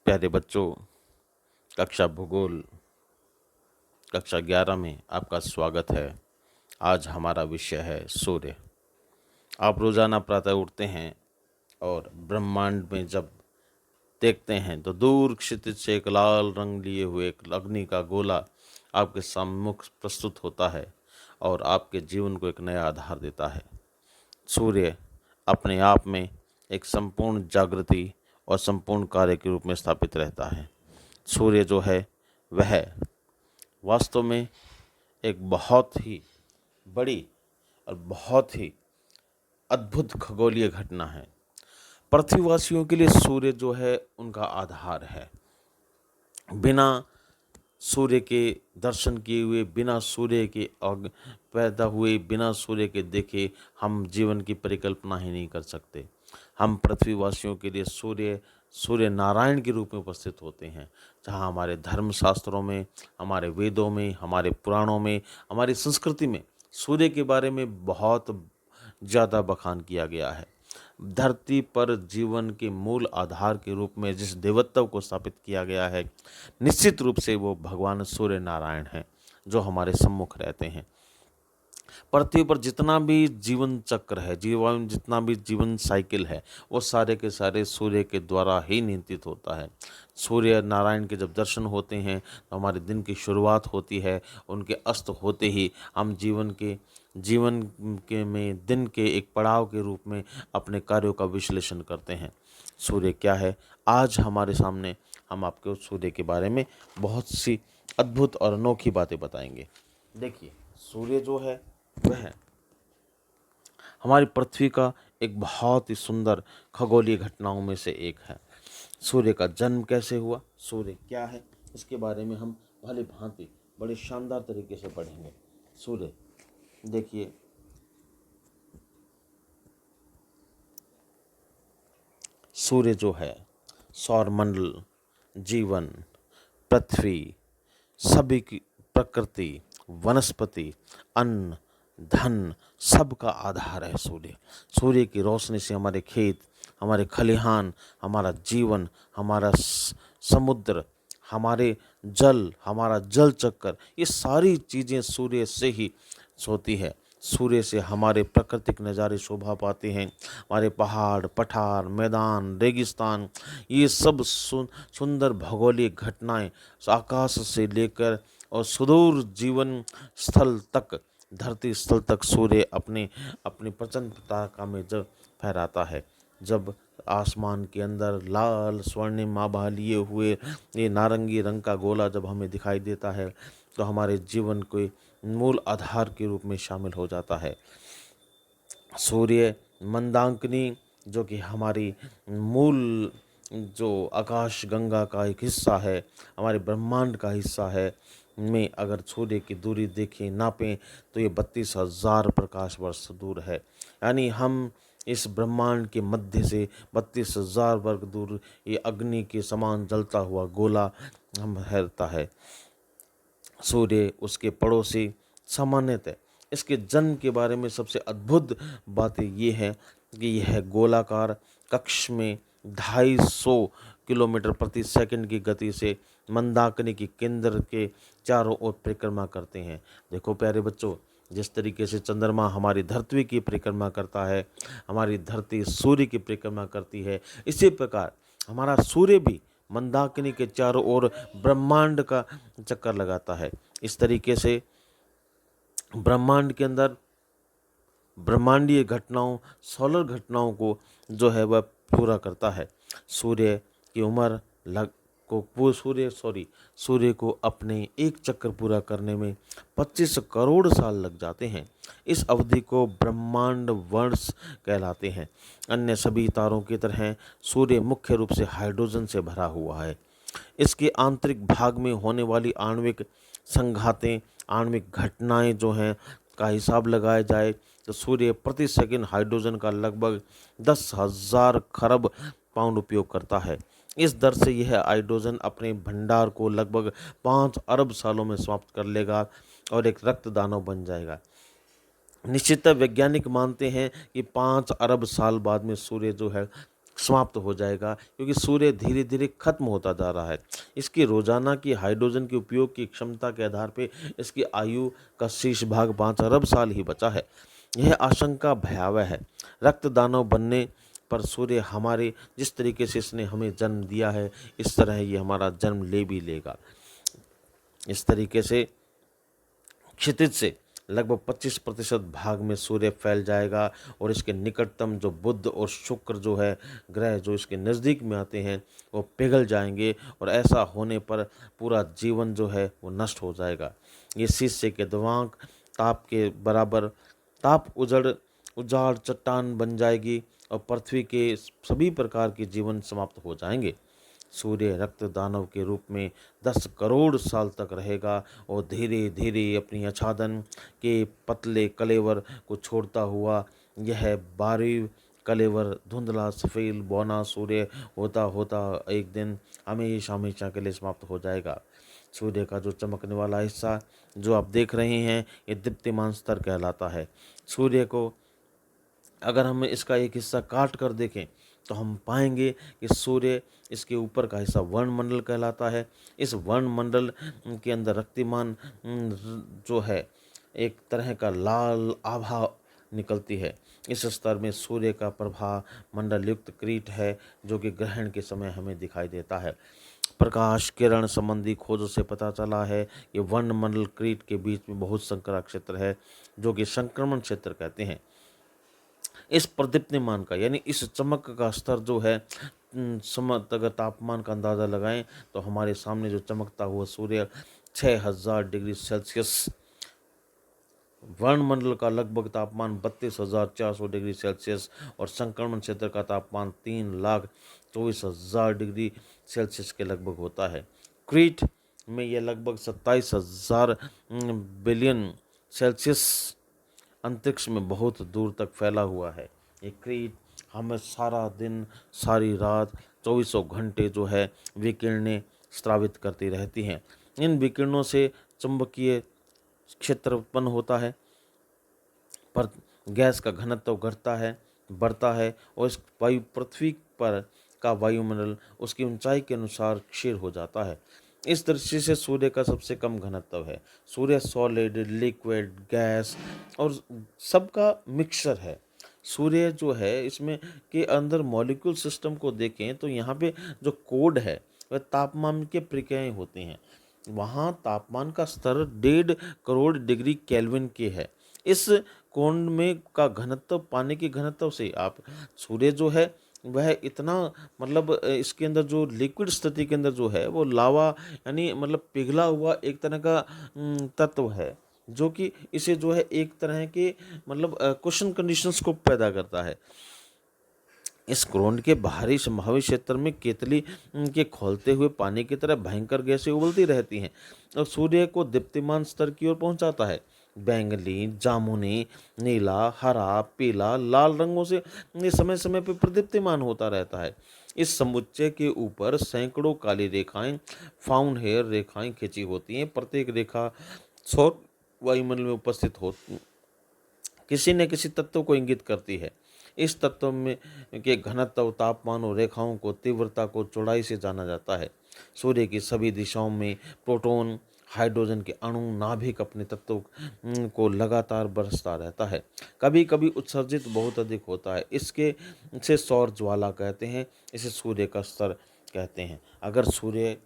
प्यारे बच्चों, कक्षा भूगोल कक्षा 11 में आपका स्वागत है। आज हमारा विषय है सूर्य। आप रोज़ाना प्रातः उठते हैं और ब्रह्मांड में जब देखते हैं तो दूर क्षितिज से एक लाल रंग लिए हुए एक अग्नि का गोला आपके सम्मुख प्रस्तुत होता है और आपके जीवन को एक नया आधार देता है। सूर्य अपने आप में एक संपूर्ण जागृति और संपूर्ण कार्य के रूप में स्थापित रहता है। सूर्य जो है वह वास्तव में एक बहुत ही बड़ी और बहुत ही अद्भुत खगोलीय घटना है। पृथ्वीवासियों के लिए सूर्य जो है उनका आधार है। बिना सूर्य के दर्शन किए हुए, बिना सूर्य के पैदा हुए, बिना सूर्य के देखे हम जीवन की परिकल्पना ही नहीं कर सकते। हम पृथ्वीवासियों के लिए सूर्य नारायण के रूप में उपस्थित होते हैं। जहाँ हमारे धर्मशास्त्रों में, हमारे वेदों में, हमारे पुराणों में, हमारी संस्कृति में सूर्य के बारे में बहुत ज़्यादा बखान किया गया है। धरती पर जीवन के मूल आधार के रूप में जिस देवत्व को स्थापित किया गया है, निश्चित रूप से वो भगवान सूर्य नारायण हैं, जो हमारे सम्मुख रहते हैं। पृथ्वी पर जितना भी जीवन चक्र है, जितना भी जीवन साइकिल है, वो सारे के सारे सूर्य के द्वारा ही नियंत्रित होता है। सूर्य नारायण के जब दर्शन होते हैं तो हमारे दिन की शुरुआत होती है। उनके अस्त होते ही हम जीवन के में दिन के एक पड़ाव के रूप में अपने कार्यों का विश्लेषण करते हैं। सूर्य क्या है? आज हमारे सामने हम आपको सूर्य के बारे में बहुत सी अद्भुत और अनोखी बातें बताएंगे। देखिए, सूर्य जो है वह हमारी पृथ्वी का एक बहुत ही सुंदर खगोलीय घटनाओं में से एक है। सूर्य का जन्म कैसे हुआ, सूर्य क्या है, इसके बारे में हम भली भांति बड़े शानदार तरीके से पढ़ेंगे। सूर्य देखिए, सूर्य जो है सौरमंडल, जीवन, पृथ्वी, सभी की प्रकृति, वनस्पति, अन्न, धन, सब का आधार है सूर्य। सूर्य की रोशनी से हमारे खेत, हमारे खलिहान, हमारा जीवन, हमारा समुद्र, हमारे जल, हमारा जल चक्कर, ये सारी चीज़ें सूर्य से ही होती है। सूर्य से हमारे प्राकृतिक नज़ारे शोभा पाते हैं। हमारे पहाड़, पठार, मैदान, रेगिस्तान, ये सब सुंदर भौगोलिक घटनाएं आकाश से लेकर और सुदूर जीवन स्थल तक, धरती स्थल तक सूर्य अपनी प्रचंड पताका में जब फहराता है, जब आसमान के अंदर लाल स्वर्णिम आभा लिए हुए ये नारंगी रंग का गोला जब हमें दिखाई देता है तो हमारे जीवन के मूल आधार के रूप में शामिल हो जाता है। सूर्य मंदाकिनी जो कि हमारी मूल जो आकाश गंगा का एक हिस्सा है, हमारे ब्रह्मांड का हिस्सा है, में अगर सूर्य की दूरी देखें, नापें तो ये 32,000 प्रकाश वर्ष दूर है। यानी हम इस ब्रह्मांड के मध्य से 32,000 वर्ग दूर ये अग्नि के समान जलता हुआ गोला हम रहता है। सूर्य, उसके पड़ोसी, सामान्यतः इसके जन्म के बारे में सबसे अद्भुत बातें ये है कि यह गोलाकार कक्ष में 250 किलोमीटर प्रति सेकंड की गति से मंदाकिनी की केंद्र के चारों ओर परिक्रमा करते हैं। देखो प्यारे बच्चों, जिस तरीके से चंद्रमा हमारी धरती की परिक्रमा करता है, हमारी धरती सूर्य की परिक्रमा करती है, इसी प्रकार हमारा सूर्य भी मंदाकिनी के चारों ओर ब्रह्मांड का चक्कर लगाता है। इस तरीके से ब्रह्मांड के अंदर ब्रह्मांडीय घटनाओं, सोलर घटनाओं को जो है वह पूरा करता है। सूर्य की उम्र सूर्य को अपने एक चक्कर पूरा करने में 25 करोड़ साल लग जाते हैं। इस अवधि को ब्रह्मांड वर्ष कहलाते हैं। अन्य सभी तारों की तरह सूर्य मुख्य रूप से हाइड्रोजन से भरा हुआ है। इसके आंतरिक भाग में होने वाली आणविक संघातें, आणविक घटनाएं जो हैं का हिसाब लगाया जाए तो सूर्य प्रति सेकंड हाइड्रोजन का लगभग 10,000 खरब पाउंड उपयोग करता है। इस दर से यह हाइड्रोजन अपने भंडार को लगभग 5 अरब सालों में समाप्त कर लेगा और एक रक्त दानव बन जाएगा। निश्चितः वैज्ञानिक मानते हैं कि 5 अरब साल बाद में सूर्य जो है समाप्त हो जाएगा, क्योंकि सूर्य धीरे धीरे खत्म होता जा रहा है। इसकी रोजाना की हाइड्रोजन के उपयोग की क्षमता के आधार पर इसकी आयु का शेष भाग 5 अरब साल ही बचा है। यह आशंका भयावह है। रक्त दानव बनने पर सूर्य हमारे जिस तरीके से इसने हमें जन्म दिया है, इस तरह ये हमारा जन्म ले भी लेगा। इस तरीके से क्षितिज से लगभग 25% भाग में सूर्य फैल जाएगा और इसके निकटतम जो बुध और शुक्र जो है ग्रह जो इसके नज़दीक में आते हैं वो पिघल जाएंगे, और ऐसा होने पर पूरा जीवन जो है वो नष्ट हो जाएगा। ये शीशे के दिमाग ताप के बराबर ताप उजाड़ चट्टान बन जाएगी और पृथ्वी के सभी प्रकार के जीवन समाप्त हो जाएंगे। सूर्य रक्त दानव के रूप में 10 करोड़ साल तक रहेगा और धीरे धीरे अपनी आच्छादन के पतले कलेवर को छोड़ता हुआ यह बारीक कलेवर धुंधला सफ़ेद बौना सूर्य होता होता एक दिन हमेशा हमेशा के लिए समाप्त हो जाएगा। सूर्य का जो चमकने वाला हिस्सा जो आप देख रहे हैं, ये दीप्तिमान स्तर कहलाता है। सूर्य को अगर हम इसका एक हिस्सा काट कर देखें तो हम पाएंगे कि सूर्य इसके ऊपर का हिस्सा वर्णमंडल कहलाता है। इस वर्णमंडल के अंदर रक्तिमान जो है एक तरह का लाल आभा निकलती है। इस स्तर में सूर्य का प्रभा मंडल युक्त क्रीट है जो कि ग्रहण के समय हमें दिखाई देता है। प्रकाश किरण संबंधी खोजों से पता चला है कि वर्णमंडल क्रीट के बीच में बहुत संकरा क्षेत्र है जो कि संक्रमण क्षेत्र कहते हैं। इस प्रदीप्तिमान का यानी इस चमक का स्तर जो है अगर तापमान का अंदाज़ा लगाएं तो हमारे सामने जो चमकता हुआ सूर्य 6000 डिग्री सेल्सियस, वर्णमंडल का लगभग तापमान 32,400 डिग्री सेल्सियस और संक्रमण क्षेत्र का तापमान 3,24,000 डिग्री सेल्सियस के लगभग होता है। क्रीट में यह लगभग 27,000 बिलियन सेल्सियस अंतरिक्ष में बहुत दूर तक फैला हुआ है। ये क्रीट हमें सारा दिन सारी रात 24 घंटे जो है विकिरणें स्रावित करती रहती हैं। इन विकिरणों से चुंबकीय क्षेत्र उत्पन्न होता है, पर गैस का घनत्व घटता है बढ़ता है और इस पृथ्वी पर का वायुमंडल उसकी ऊंचाई के अनुसार क्षीण हो जाता है। इस दृष्टि से सूर्य का सबसे कम घनत्व है। सूर्य सॉलिड, लिक्विड, गैस और सबका मिक्सचर है। सूर्य जो है इसमें के अंदर मॉलिक्यूल सिस्टम को देखें तो यहाँ पे जो कोड है वह तापमान के प्रक्रियाएं होती हैं। वहाँ तापमान का स्तर 1.5 करोड़ डिग्री केल्विन के है। इस कोण में का घनत्व पानी के घनत्व से आप सूर्य जो है वह इतना इसके अंदर जो लिक्विड स्थिति के अंदर जो है वो लावा यानी पिघला हुआ एक तरह का तत्व है जो कि इसे जो है एक तरह के क्वेश्चन कंडीशंस को पैदा करता है। इस क्रोन के बाहरी संभावित क्षेत्र में केतली के खौलते हुए पानी की तरह भयंकर गैसें उबलती रहती हैं और सूर्य को दीप्तिमान स्तर की ओर पहुंचाता है। बैंगनी, जामुनी, नीला, हरा, पीला, लाल रंगों से ये समय समय पर प्रदीप्तिमान होता रहता है। इस समुच्चय के ऊपर सैकड़ों काली रेखाएं फाउन हेयर रेखाएं खिंची होती हैं। प्रत्येक रेखा सौर वायुमंडल में उपस्थित हो किसी न किसी तत्व को इंगित करती है। इस तत्व में के घनत्व, तापमान और रेखाओं को तीव्रता को चौड़ाई से जाना जाता है। सूर्य की सभी दिशाओं में प्रोटॉन, हाइड्रोजन के अणु, नाभिक अपने तत्व को लगातार बरसता रहता है। कभी कभी उत्सर्जित बहुत अधिक होता है। इसके से सौर ज्वाला कहते हैं। इसे सूर्य का स्तर कहते हैं। अगर सूर्य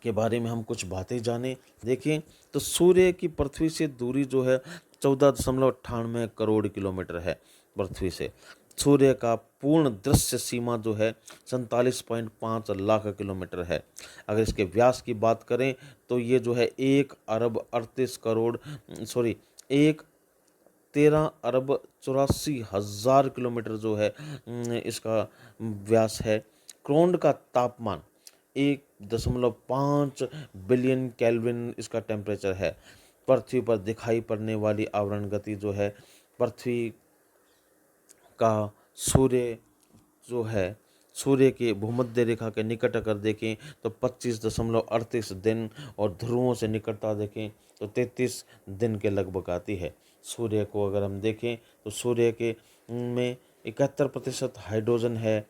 के बारे में हम कुछ बातें जाने देखें तो सूर्य की पृथ्वी से दूरी जो है 14.98 करोड़ किलोमीटर है। पृथ्वी से सूर्य का पूर्ण दृश्य सीमा जो है 47.5 लाख किलोमीटर है। अगर इसके व्यास की बात करें तो ये जो है 1 अरब 84 किलोमीटर जो है इसका व्यास है। क्रोंड का तापमान 1.5 बिलियन केल्विन इसका टेम्परेचर है। पृथ्वी पर दिखाई पड़ने वाली आवरण गति जो है पृथ्वी का सूर्य जो है सूर्य के भूमध्य रेखा के निकट अगर देखें तो 25.38 दिन और ध्रुवों से निकटता देखें तो 33 दिन के लगभग आती है। सूर्य को अगर हम देखें तो सूर्य के में 71% हाइड्रोजन है,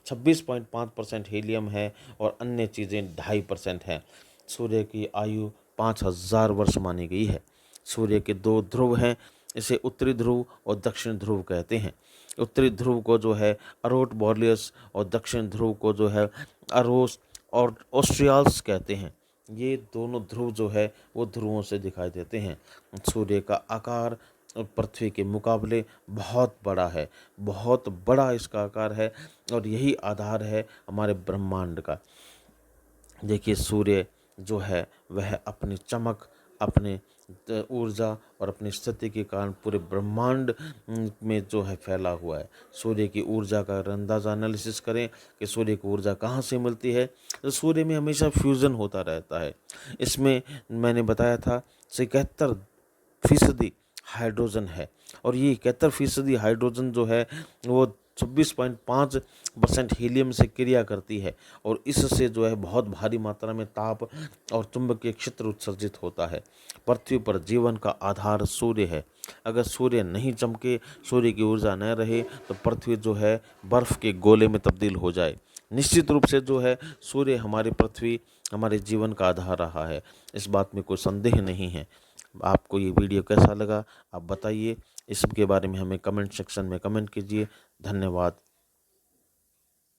26.5% हीलियम है और अन्य चीज़ें 2.5% हैं। सूर्य की आयु 5000 वर्ष मानी गई है। सूर्य के 2 ध्रुव हैं, इसे उत्तरी ध्रुव और दक्षिण ध्रुव कहते हैं। उत्तरी ध्रुव को जो है अरोट बॉरियस और दक्षिण ध्रुव को जो है अरोस और ऑस्ट्रियाल्स कहते हैं। ये दोनों ध्रुव जो है वो ध्रुवों से दिखाई देते हैं। सूर्य का आकार पृथ्वी के मुकाबले बहुत बड़ा है, बहुत बड़ा इसका आकार है और यही आधार है हमारे ब्रह्मांड का। देखिए सूर्य जो है वह अपनी चमक, अपने ऊर्जा और अपनी स्थिति के कारण पूरे ब्रह्मांड में जो है फैला हुआ है। सूर्य की ऊर्जा का अंदाज़ा एनालिसिस करें कि सूर्य की ऊर्जा कहाँ से मिलती है, तो सूर्य में हमेशा फ्यूज़न होता रहता है। इसमें मैंने बताया था 71% हाइड्रोजन है और ये 71% हाइड्रोजन जो है वो 26.5% हीलियम से क्रिया करती है और इससे जो है बहुत भारी मात्रा में ताप और चुंबकीय क्षेत्र उत्सर्जित होता है। पृथ्वी पर जीवन का आधार सूर्य है। अगर सूर्य नहीं चमके, सूर्य की ऊर्जा न रहे तो पृथ्वी जो है बर्फ़ के गोले में तब्दील हो जाए। निश्चित रूप से जो है सूर्य हमारी पृथ्वी, हमारे जीवन का आधार रहा है, इस बात में कोई संदेह नहीं है। आपको ये वीडियो कैसा लगा आप बताइए, इसके बारे में हमें कमेंट सेक्शन में कमेंट कीजिए। धन्यवाद।